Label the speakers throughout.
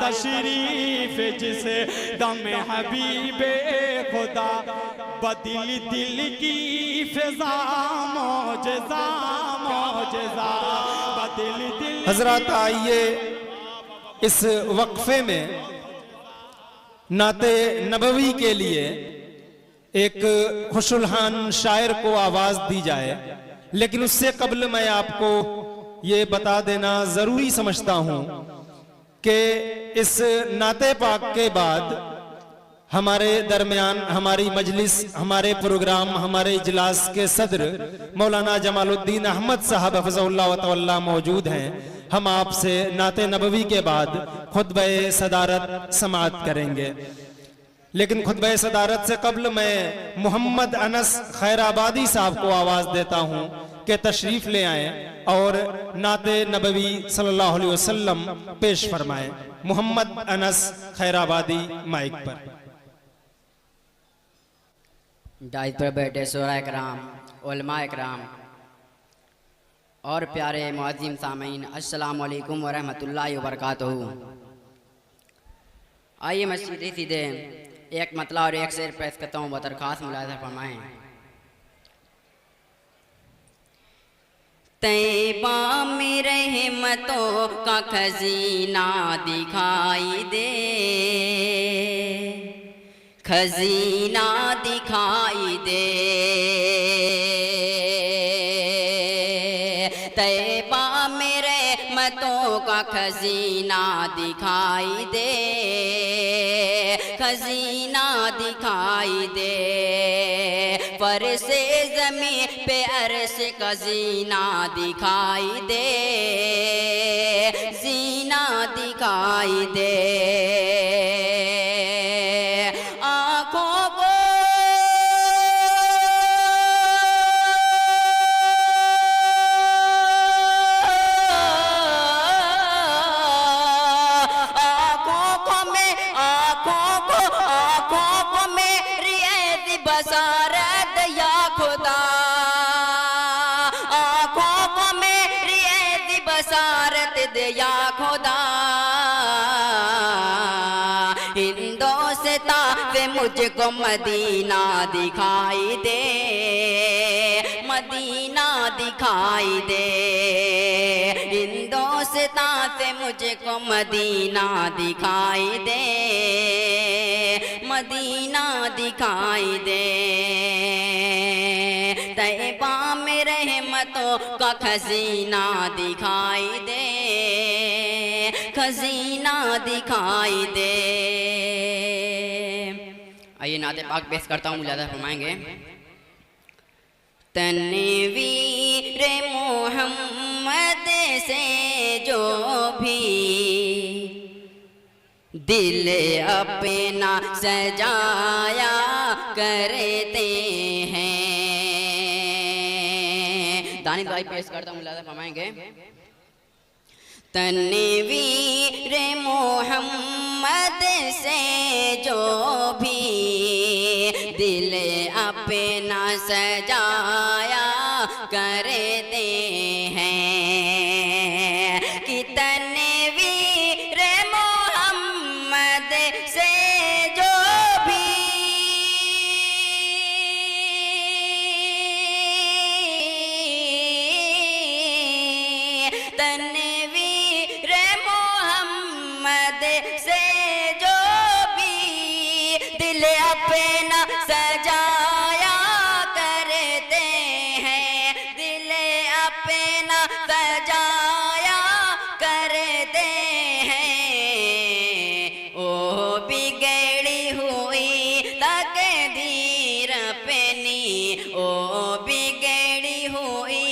Speaker 1: तशरीफ जिसे दम हबीबे खुदा बदिल दिल की फिजा मौजज़ा मौजज़ा बदिल दिल।
Speaker 2: हजरत आइए इस वक्फे में नाते नबवी के लिए एक खुशुलहान शायर को आवाज दी जाए, लेकिन उससे कबल मैं आपको ये बता देना जरूरी समझता हूं कि इस नाते पाक के बाद हमारे दरमियान हमारी मजलिस, हमारे प्रोग्राम, हमारे इजलास के सदर मौलाना जमालुद्दीन अहमद साहब हफ़िज़हुल्लाह व तवल्ला मौजूद हैं। हम आपसे नाते नबवी के बाद खुतबे सदारत समाअत करेंगे, लेकिन खुतबे सदारत से कबल मैं मोहम्मद अनस खैराबादी साहब को आवाज देता हूं कि तशरीफ ले आए और नाते नबवी सल्लल्लाहु अलैहि वसल्लम पेश फरमाएं। मोहम्मद अनस खैराबादी माइक पर।
Speaker 3: डाइस पर बैठे शोरा इकराम, उलमा इकराम और प्यारे मुअज़्ज़िम सामीन, अस्सलामु अलैकुम व रहमतुल्लाहि व बरकातुहू। आइए मैं सीधे सीधे एक मतला और एक शेर पेश करता हूँ, बतरखास मुलाहिज़ा फरमाएं। तैबा में रहमतों का खजीना दिखाई दे, खजीना दिखाई दे। तैबा में रहमतों का खजीना दिखाई दे, खजीना दिखाई दे। फर्शे ज़मीं पे अर्श का जीना दिखाई दे, जीना दिखाई दे। आँखों को बसारत या खुदा, आँखों को मेरी ऐसी बसारत दे या खुदा। हिंदोस्तां से मुझको मदीना दिखाई दे, मदीना दिखाई दे। हिंदोस्तां से मुझको मदीना दिखाई दे, मदीना दिखाई दे। तैबा में रहमतों का खजीना दिखाई दे, खजीना दिखाई दे। आइए नाते पाक पेश करता हूँ, मुलाहिज़ा फरमाएंगे। तनवीर मोहम्मद से जो भी दिल अपना सजाया करते हैं। दानी दुआई पेश करता हूँ, मुलाहिज़ा फरमाएंगे। तनवीर मोहम्मद से जो भी दिल अपना सजाया करते हैं, कि तनवीर मोहम्मद से जो भी तनवीर मोहम्मद से जो भी दिल अपना सजाया करते हैं, दिल अपना सजाया करते हैं। ओ बिगड़ी हुई तकदीर अपनी, ओ बिगड़ी हुई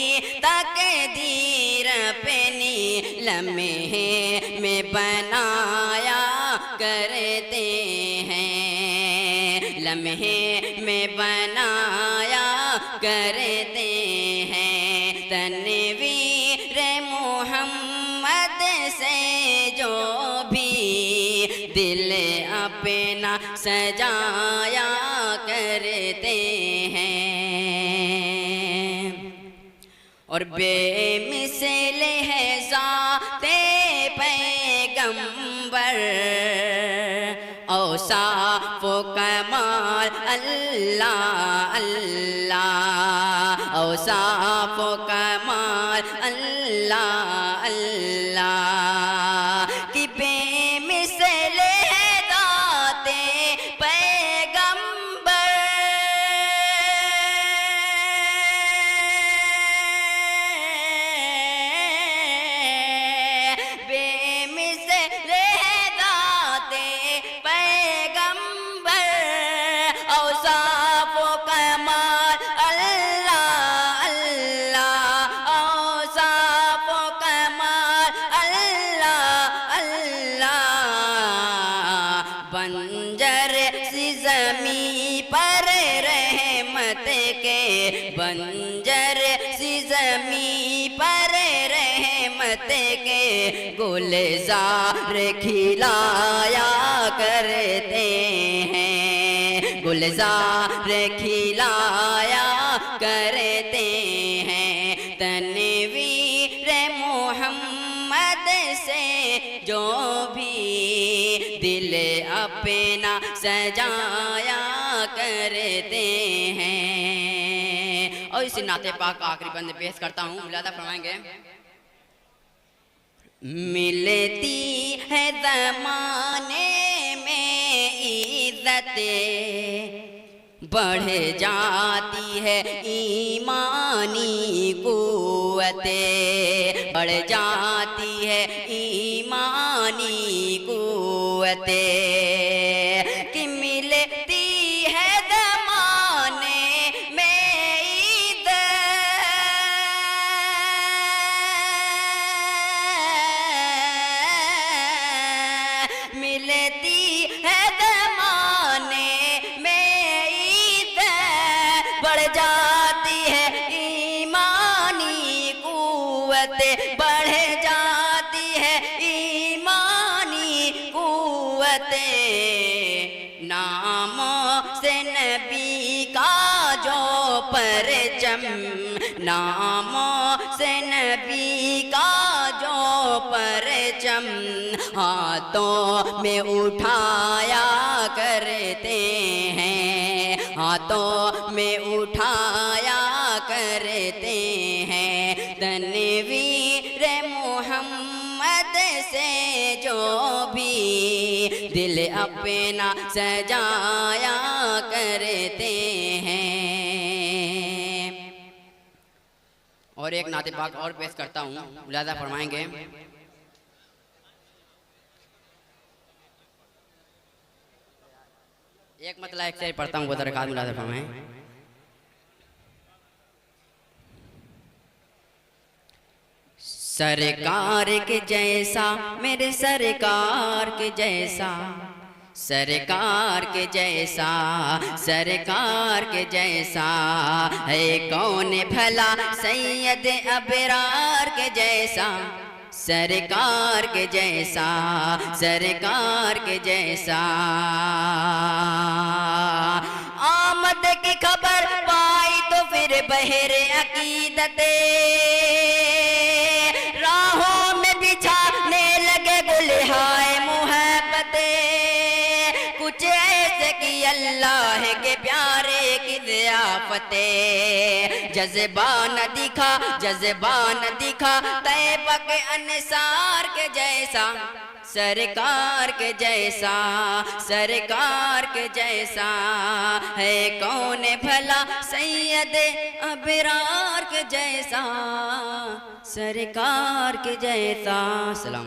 Speaker 3: तकदीर अपनी लम्हे में बनाया करते हैं, लम्हे में बनाया करते हैं। तनवीर मोहम्मद से जो भी दिल अपना सजाया करते हैं। और बेमिसल है ज़ाते पैगंबर पैगंबर औसाफ व कमाल अल्लाह अल्लाह औसाफ व कमाल अल्लाह अल्लाह कि बेमिसल है दाते पैगंबर बेमिसल है दाते पैगंबर औसाफ व कमाल अल्लाह अल्लाह औसाफ व कमाल अल्लाह अल्लाह बंजर सी ज़मी पर रहमत के बंजर सी ज़मी पर रहमत के गुलजार खिलाया करते हैं गुलजार खिलाया करते हैं तनवीर मोहम्मद से जो भी दिल अपना सजाया करते हैं। और इसी नाते पाक आखिरी बंद पेश करता हूँ, मुलादा फरमाएंगे। मिलती है ज़माने में इज़्ज़तें बढ़ जाती है ईमानी कुव्वतें बढ़ जाती है ईमानी कुव्वतें कि मिलती है ज़माने में इज़्ज़त मिलती है ज़माने में इज़्ज़त बढ़ जाती है ईमानी कुव्वत बढ़ जाती है ईमानी कुव्वत नामों से नबी का जो परचम नामों से नबी का जो परचम हाथों में उठाया करते हैं हाथों में उठाया करते हैं तनवीर मोहम्मद से जो भी दिल अपना सजाया करते हैं। और एक नाते पाक और पेश करता हूँ, मुलादा फरमाएंगे। एक मतलब एक शेर पढ़ता हूँ, वो दरकार मुलादा फरमाएं। सरकार के जैसा मेरे सरकार के जैसा सरकार के जैसा सरकार के जैसा है कौन भला सैयद अबरार के जैसा सरकार के जैसा सरकार के जैसा आमद की खबर पाई तो फिर बहरे अकीदते राहों में बिछाने लगे गुलहाए मुहब्बते कुछ ऐसे कि अल्लाह के प्यारे की ज़ियाफ़ते जज़्बा न दिखा तैबा के अंसार के जैसा सरकार के जैसा सरकार के जैसा है कौन भला सैयद अबरार के जैसा सरकार के जैसा। सलाम।